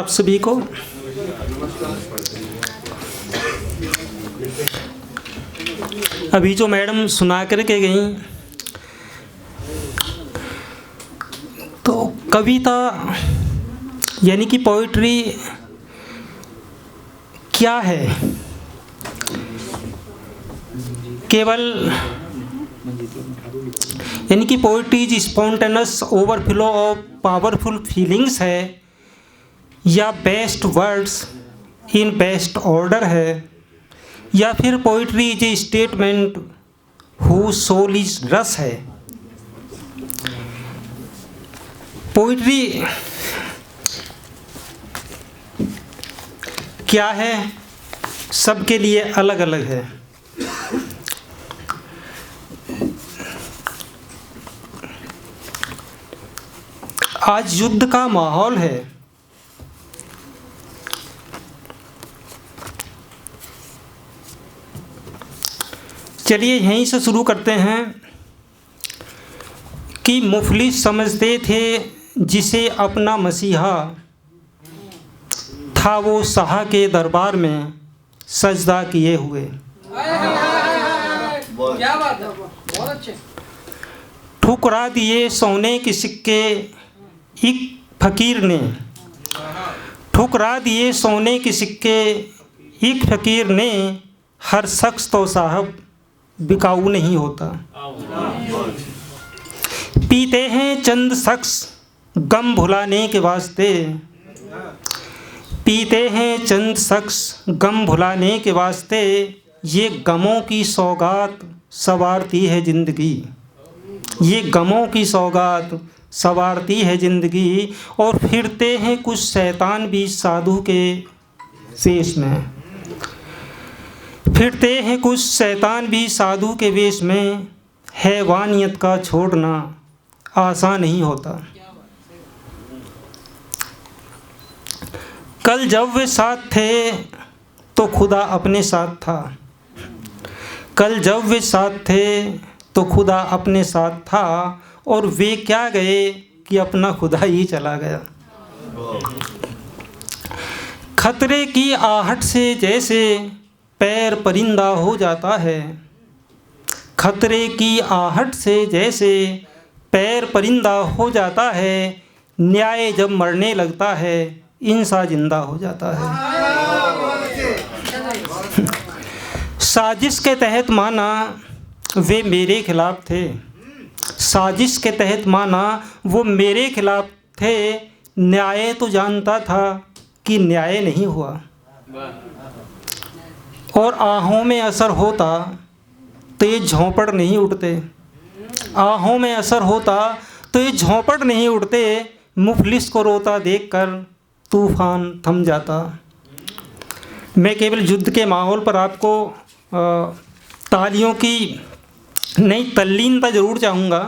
आप सभी को अभी जो मैडम सुना करके गई तो कविता यानी कि पोइट्री क्या है। केवल यानी कि poetry is spontaneous overflow of powerful feelings है या best words in best order है या फिर poetry is a statement who soul is ras है। पोइट्री क्या है सबके लिए अलग अलग है। आज युद्ध का माहौल है। चलिए यहीं से शुरू करते हैं कि मुफलिस समझते थे जिसे अपना मसीहा था वो शाह के दरबार में सजदा किए हुए। क्या बात है, बहुत अच्छे। ठुकरा दिए सोने के सिक्के एक फ़कीर ने, ठुकरा दिए सोने के सिक्के एक फ़कीर ने, हर शख्स तो साहब बिकाऊ नहीं होता। पीते हैं चंद शख्स गम भुलाने के वास्ते, पीते हैं चंद शख्स गम भुलाने के वास्ते, ये गमों की सौगात सवारती है ज़िंदगी, ये गमों की सौगात सवारती है ज़िंदगी। और फिरते हैं कुछ शैतान भी साधु के वेश में, फिरते हैं कुछ शैतान भी साधु के वेश में, हैवानियत का छोड़ना आसान नहीं होता। कल जब वे साथ थे तो खुदा अपने साथ था, कल जब वे साथ थे तो खुदा अपने साथ था, और वे क्या गए कि अपना खुदा ही चला गया। खतरे की आहट से जैसे पैर परिंदा हो जाता है, खतरे की आहट से जैसे पैर परिंदा हो जाता है, न्याय जब मरने लगता है इंसान जिंदा हो जाता है। साजिश के तहत माना वे मेरे खिलाफ थे, साजिश के तहत माना वो मेरे खिलाफ थे, न्याय तो जानता था कि न्याय नहीं हुआ, और आहों में असर होता तो ये झोंपड़ नहीं उठते, आहों में असर होता तो ये झोंपड़ नहीं उठते, मुफलिस को रोता देखकर तूफान थम जाता। मैं केवल युद्ध के माहौल पर आपको तालियों की नई तल्लीनता ज़रूर चाहूँगा।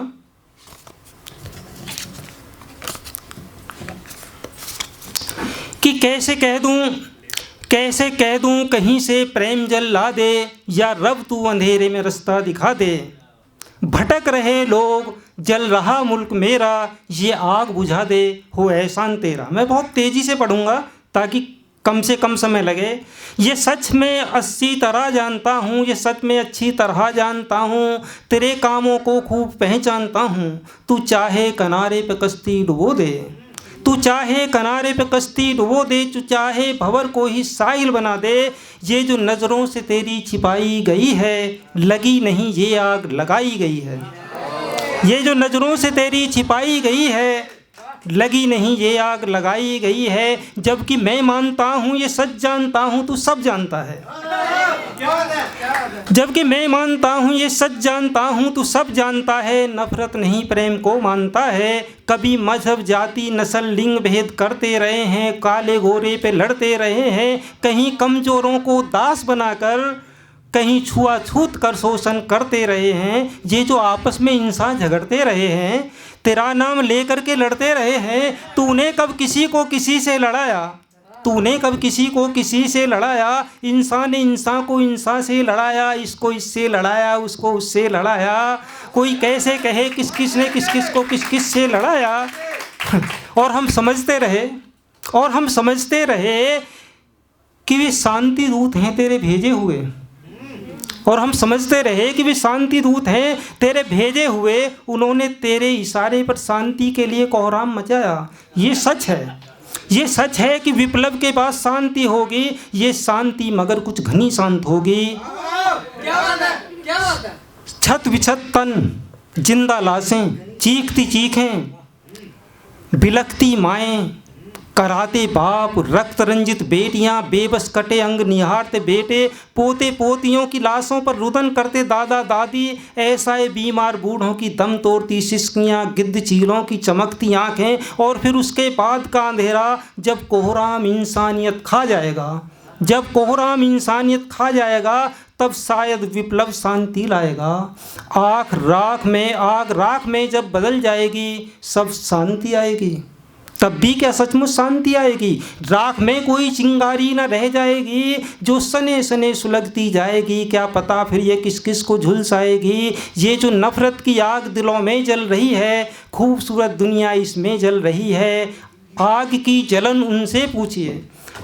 कि कैसे कह दूँ कहीं से प्रेम जल ला दे, या रब तू अंधेरे में रास्ता दिखा दे। भटक रहे लोग जल रहा मुल्क मेरा, ये आग बुझा दे हो एहसान तेरा। मैं बहुत तेज़ी से पढ़ूँगा ताकि कम से कम समय लगे। ये सच में अच्छी तरह जानता हूँ, ये सच में अच्छी तरह जानता हूँ, तेरे कामों को खूब पहचानता हूँ। तू चाहे किनारे पे कश्ती डुबो दे, तू चाहे किनारे पे कश्ती डुबो दे, तू चाहे भंवर को ही साहिल बना दे। ये जो नज़रों से तेरी छिपाई गई है, लगी नहीं ये आग लगाई गई है। ये जो नज़रों से तेरी छिपाई गई है, लगी नहीं ये आग लगाई गई है। जबकि मैं मानता हूँ ये सच जानता हूँ तू सब जानता है, जबकि मैं मानता हूँ ये सच जानता हूँ तू सब जानता है। नफरत नहीं प्रेम को मानता है, कभी मजहब जाति नस्ल लिंग भेद करते रहे हैं, काले गोरे पे लड़ते रहे हैं, कहीं कमज़ोरों को दास बनाकर कहीं छुआछूत कर शोषण करते रहे हैं। ये जो आपस में इंसान झगड़ते रहे हैं, तेरा नाम लेकर के लड़ते रहे हैं, तूने कब किसी को किसी से लड़ाया, तूने कब किसी को किसी से लड़ाया। इंसान ने इंसान को इंसान से लड़ाया, इसको इससे लड़ाया, उसको उससे लड़ाया। कोई कैसे कहे किस किस ने किस किस को किस किस से लड़ाया और हम समझते रहे और हम समझते रहे कि वे शांति दूत हैं तेरे भेजे हुए, और हम समझते रहे कि वे शांति दूत हैं तेरे भेजे हुए, उन्होंने तेरे इशारे पर शांति के लिए कोहराम मचाया। ये सच है, ये सच है कि विप्लव के बाद शांति होगी, ये शांति मगर कुछ घनी शांत होगी। क्या बात है, क्या बात है। छत बिछत तन, जिंदा लाशें, चीखती चीखें, बिलखती माएँ, कराते बाप, रक्त रंजित बेटियां, बेबस कटे अंग निहारते बेटे, पोते पोतियों की लाशों पर रुदन करते दादा दादी, ऐसा बीमार बूढ़ों की दम तोड़ती सिसकियां, गिद्ध चीलों की चमकती आंखें, और फिर उसके बाद का अंधेरा जब कोहराम इंसानियत खा जाएगा, जब कोहराम इंसानियत खा जाएगा तब शायद विप्लव शांति लाएगा। आग राख में जब बदल जाएगी सब शांति आएगी, तब भी क्या सचमुच शांति आएगी? राख में कोई चिंगारी न रह जाएगी जो सने सने सुलगती जाएगी, क्या पता फिर ये किस किस को झुलसाएगी। ये जो नफरत की आग दिलों में जल रही है, खूबसूरत दुनिया इसमें जल रही है। आग की जलन उनसे पूछिए,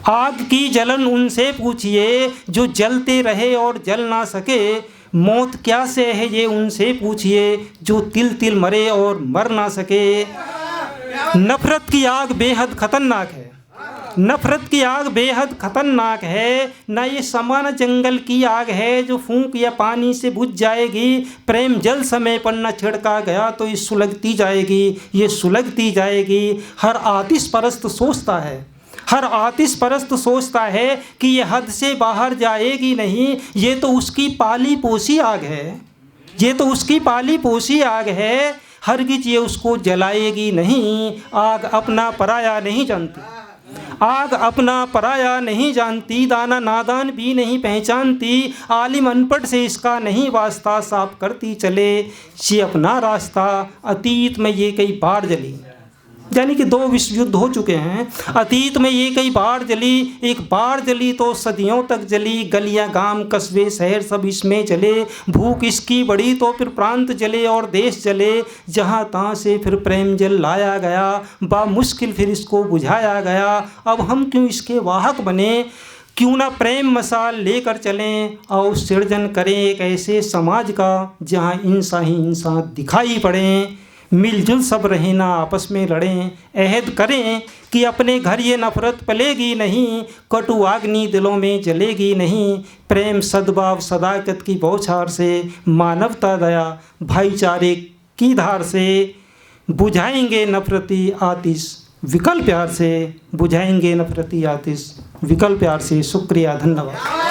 आग की जलन उनसे पूछिए जो जलते रहे और जल ना सके। मौत क्या से है ये उनसे पूछिए जो तिल तिल मरे और मर ना सके। नफरत की आग बेहद खतरनाक है, नफरत की आग बेहद खतरनाक है। ना ये समान जंगल की आग है जो फूंक या पानी से बुझ जाएगी। प्रेम जल समय पर न छिड़का गया तो ये सुलगती जाएगी, ये सुलगती जाएगी। हर आतिश परस्त सोचता है, हर आतिश परस्त सोचता है कि ये हद से बाहर जाएगी नहीं। ये तो उसकी पाली पोसी आग है, ये तो उसकी पाली पोसी आग है। हरगिज ये उसको जलाएगी नहीं। आग अपना पराया नहीं जानती, आग अपना पराया नहीं जानती। दाना नादान भी नहीं पहचानती, आलिम अनपढ़ से इसका नहीं वास्ता। साफ करती चले ये अपना रास्ता। अतीत में ये कई बार जली, यानी कि 2 विश्व युद्ध हो चुके हैं। अतीत में ये कई बार जली, एक बार जली तो सदियों तक जली। गलियां गांव कस्बे शहर सब इसमें जले। भूख इसकी बड़ी तो फिर प्रांत जले और देश जले। जहां तहां से फिर प्रेम जल लाया गया, बा मुश्किल फिर इसको बुझाया गया। अब हम क्यों इसके वाहक बने, क्यों ना प्रेम मसाल लेकर चलें और सृजन करें एक ऐसे समाज का जहां इंसान ही इंसान दिखाई पड़ें। मिलजुल सब रहें ना आपस में लड़ें। अहद करें कि अपने घर ये नफ़रत पलेगी नहीं, कटु आग्नि दिलों में जलेगी नहीं। प्रेम सद्भाव सदाकत की बौछार से, मानवता दया भाईचारे की धार से बुझाएंगे नफ़रती आतिश विकल प्यार से, बुझाएंगे नफ़रती आतिश विकल प्यार से। शुक्रिया, धन्यवाद।